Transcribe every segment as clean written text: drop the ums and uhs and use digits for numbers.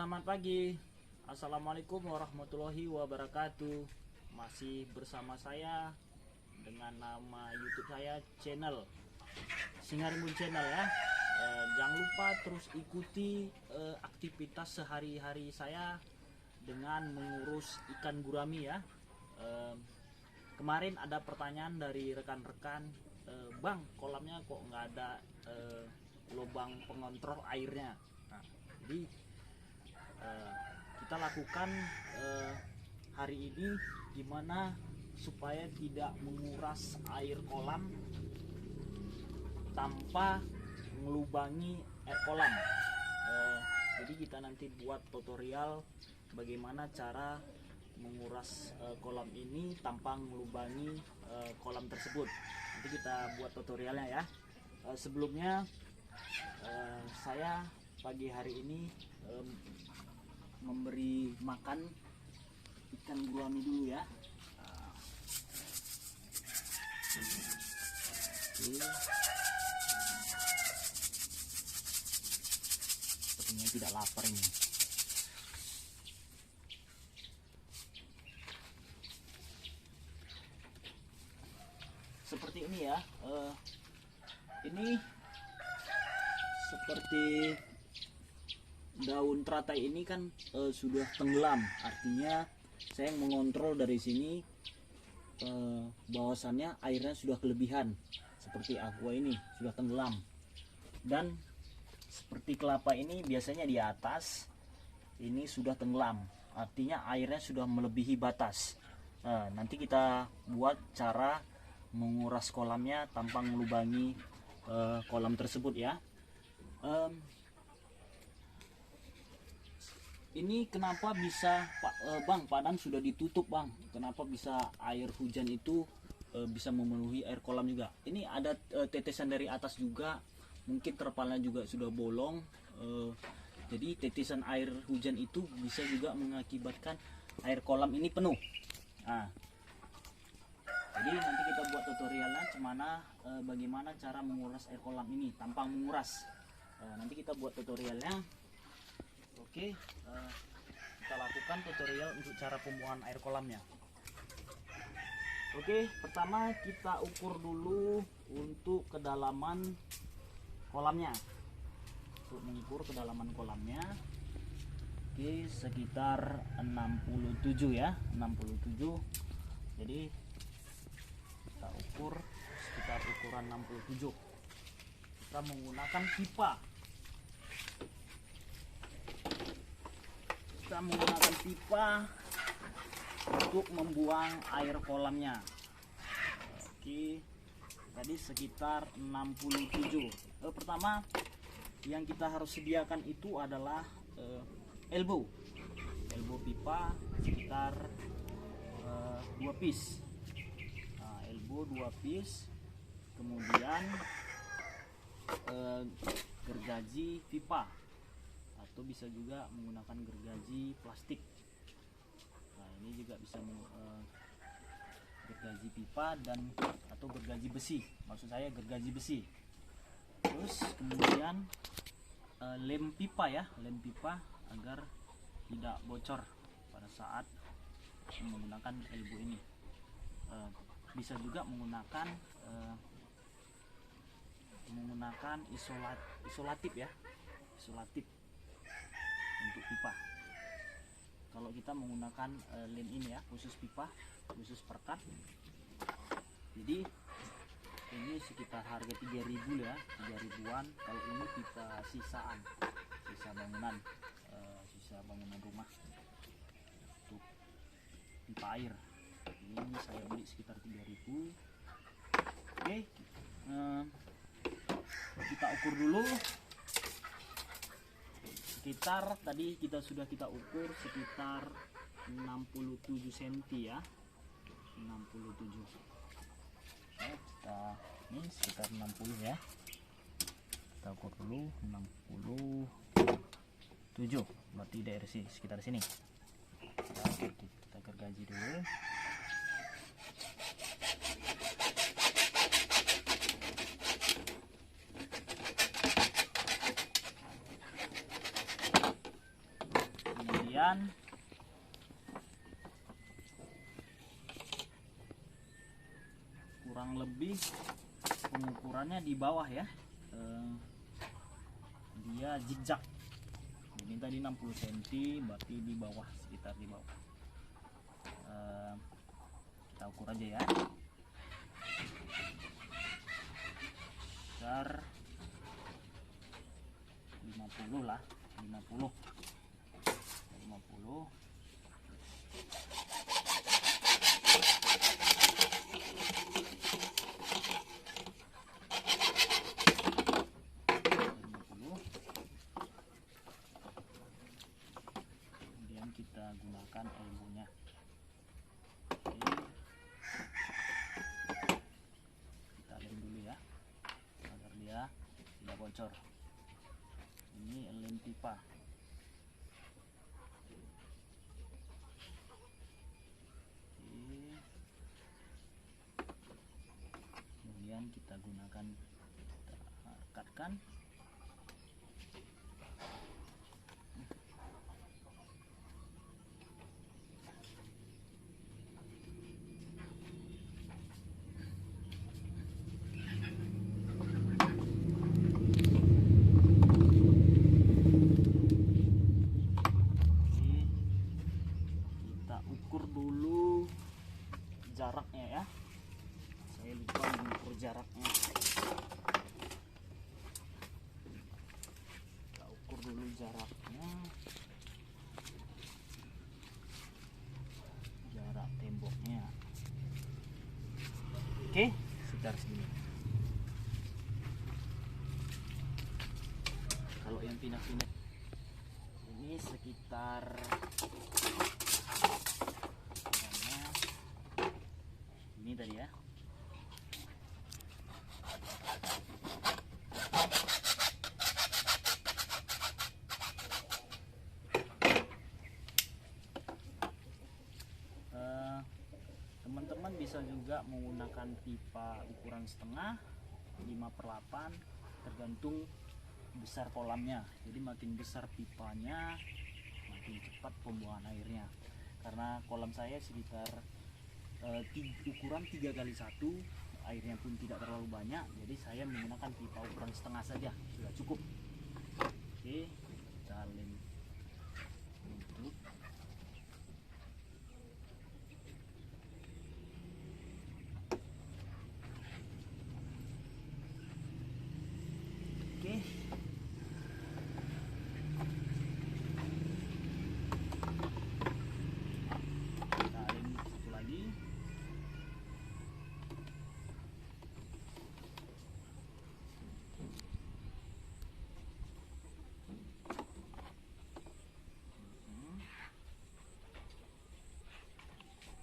Selamat pagi. Assalamualaikum warahmatullahi wabarakatuh. Masih bersama saya dengan nama YouTube saya, channel Singharimbun Channel ya. Jangan lupa terus ikuti aktivitas sehari-hari saya dengan mengurus ikan gurami ya. Kemarin ada pertanyaan dari rekan-rekan, Bang, kolamnya kok nggak ada lubang pengontrol airnya. Nah, jadi kita lakukan hari ini gimana supaya tidak menguras air kolam tanpa melubangi air kolam. Jadi kita nanti buat tutorial bagaimana cara menguras kolam ini tanpa melubangi kolam tersebut. Nanti kita buat tutorialnya ya. Sebelumnya saya pagi hari ini memberi makan ikan gurami dulu ya. Oke. Sepertinya tidak lapar ini. Seperti ini ya. Ini seperti daun teratai ini kan sudah tenggelam, artinya saya mengontrol dari sini bahwasannya airnya sudah kelebihan. Seperti aqua ini sudah tenggelam, dan seperti kelapa ini biasanya di atas ini sudah tenggelam, artinya airnya sudah melebihi batas. Nanti kita buat cara menguras kolamnya tanpa melubangi kolam tersebut ya. Ini kenapa bisa Bang, padahal sudah ditutup Bang, kenapa bisa air hujan itu bisa memenuhi air kolam juga? Ini ada tetesan dari atas juga, mungkin terpalnya juga sudah bolong, jadi tetesan air hujan itu bisa juga mengakibatkan air kolam ini penuh. Nah, jadi nanti kita buat tutorialnya bagaimana cara menguras air kolam ini tanpa menguras. Nanti kita buat tutorialnya. Oke, kita lakukan tutorial untuk cara pembuangan air kolamnya. Oke, pertama kita ukur dulu untuk kedalaman kolamnya. Untuk mengukur kedalaman kolamnya, oke, sekitar 67 ya, 67. Jadi kita ukur sekitar ukuran 67. Kita menggunakan pipa. Kita menggunakan pipa untuk membuang air kolamnya. Oke, tadi sekitar 67. Pertama yang kita harus sediakan itu adalah elbow pipa sekitar 2 piece. Elbow 2 piece, kemudian gergaji pipa, atau bisa juga menggunakan gergaji plastik. Nah, ini juga bisa gergaji pipa atau gergaji besi, maksud saya gergaji besi. Terus kemudian lem pipa ya, lem pipa agar tidak bocor pada saat menggunakan elbow ini. Bisa juga menggunakan isolatif ya, isolatif untuk pipa. Kalau kita menggunakan lem ini ya, khusus pipa, khusus perkat. Jadi ini sekitar harga 3.000 ya, 3.000-an. Kalau ini pipa sisa bangunan rumah untuk pipa air. Ini saya beli sekitar 3.000. Oke, kita ukur dulu. Sekitar tadi kita ukur sekitar 67 cm ya, 67. Ini sekitar 60 ya. Kita ukur dulu 67, berarti dari sini, sekitar sini. Kita gergaji dulu. kemudian kurang lebih pengukurannya di bawah ya, dia zigzag. Ini tadi 60 cm, berarti di bawah, sekitar di bawah. Kita ukur aja ya, sekitar 50 lah, 50. Kemudian kita gunakan elbow-nya. Kita lem dulu ya, agar dia tidak bocor. Ini lem pipa. Kemudian kita gunakan, kita rekatkan. Jaraknya ya, saya lupa mengukur jaraknya. Kita ukur dulu jaraknya, jarak temboknya. Oke, sekitar segini. Kalau yang pindah-pindah ini sekitar ini tadi ya. Teman-teman bisa juga menggunakan pipa ukuran setengah, 5/8, tergantung besar kolamnya. Jadi makin besar pipanya, makin cepat pembuangan airnya. Karena kolam saya sekitar ukuran 3x1, airnya pun tidak terlalu banyak, jadi saya menggunakan pipa ukuran setengah saja, sudah cukup. Oke, kita lem tutup. Oke, kita lem satu lagi.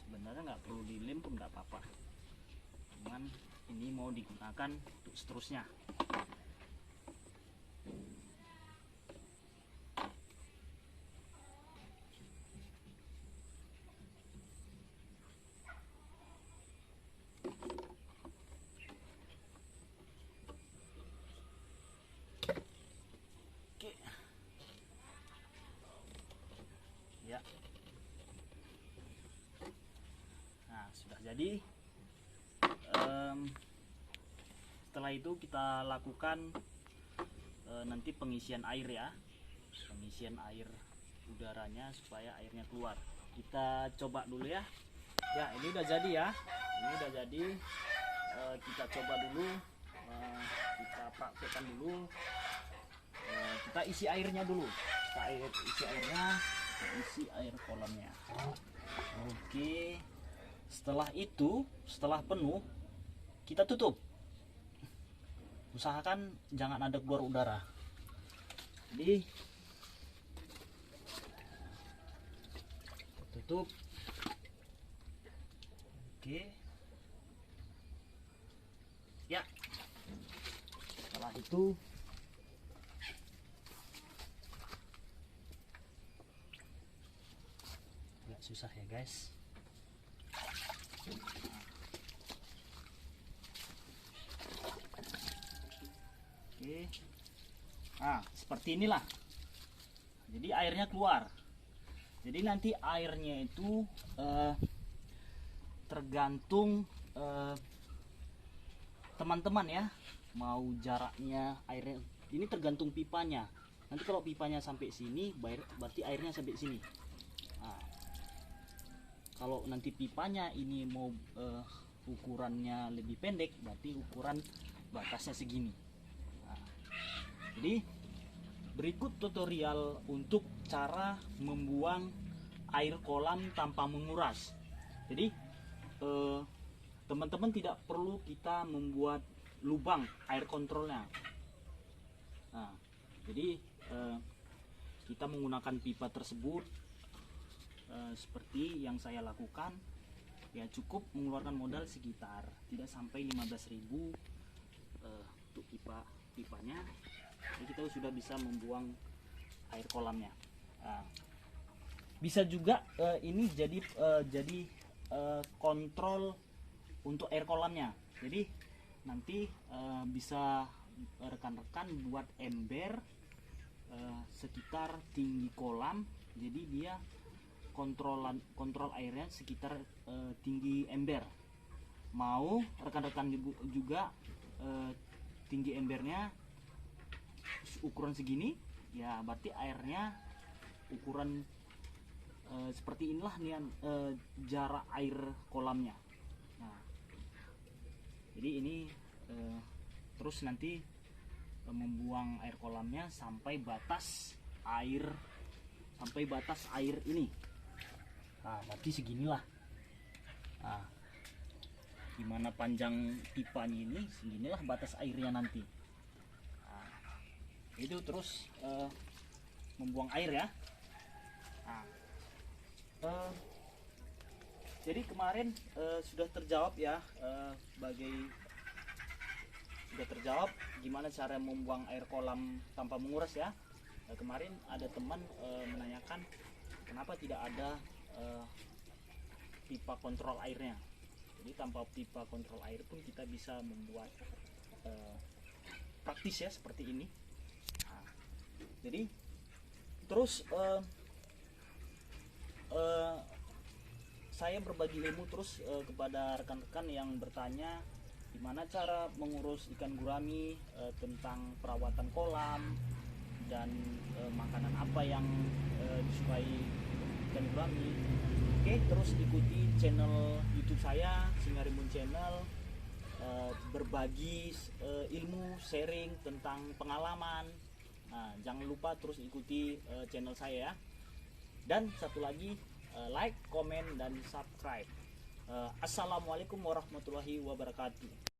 Sebenarnya nggak perlu dilem pun nggak apa-apa, cuman ini mau digunakan untuk seterusnya. Oke ya, nah sudah jadi. Setelah itu kita lakukan nanti pengisian air ya, pengisian air udaranya supaya airnya keluar. Kita coba dulu ya. Ya, ini udah jadi ya, ini udah jadi. Kita coba dulu, kita praktekkan dulu. Kita isi airnya dulu, kita isi airnya, isi air kolamnya. Oke, setelah itu, setelah penuh, kita tutup. Usahakan jangan ada keluar udara. Jadi tutup. Oke ya, setelah itu agak susah ya guys. Oke, nah seperti inilah, jadi airnya keluar. Jadi nanti airnya itu tergantung teman-teman ya, mau jaraknya airnya ini tergantung pipanya. Nanti kalau pipanya sampai sini berarti airnya sampai sini. Nah, kalau nanti pipanya ini mau ukurannya lebih pendek, berarti ukuran batasnya segini. Nah, jadi berikut tutorial untuk cara membuang air kolam tanpa menguras. Jadi teman-teman tidak perlu kita membuat lubang air kontrolnya. Nah, jadi kita menggunakan pipa tersebut seperti yang saya lakukan, ya cukup mengeluarkan modal sekitar tidak sampai 15.000 untuk pipanya. Jadi kita sudah bisa membuang air kolamnya. Nah, bisa juga ini jadi kontrol untuk air kolamnya. Jadi nanti bisa rekan-rekan buat ember sekitar tinggi kolam. Jadi dia kontrol airnya sekitar tinggi ember. Mau rekan-rekan juga tinggi embernya ukuran segini, ya berarti airnya ukuran seperti inilah nih jarak air kolamnya. Nah, jadi ini terus nanti membuang air kolamnya sampai batas air ini. Nah, berarti seginilah. Nah, gimana panjang pipanya ini, seginilah batas airnya nanti. Nah, itu terus membuang air ya. Nah, jadi kemarin sudah terjawab ya, sudah terjawab gimana cara membuang air kolam tanpa menguras ya. Kemarin ada teman menanyakan kenapa tidak ada pipa kontrol airnya. Jadi tanpa pipa kontrol air pun kita bisa membuat praktis ya seperti ini. Nah, jadi terus saya berbagi ilmu terus kepada rekan-rekan yang bertanya gimana cara mengurus ikan gurami, tentang perawatan kolam dan makanan apa yang disukai ikan gurami. Oke, terus ikuti channel YouTube saya, Singarimbun Channel, berbagi ilmu, sharing tentang pengalaman. Nah, jangan lupa terus ikuti channel saya ya. Dan satu lagi, like, komen, dan subscribe. Assalamualaikum warahmatullahi wabarakatuh.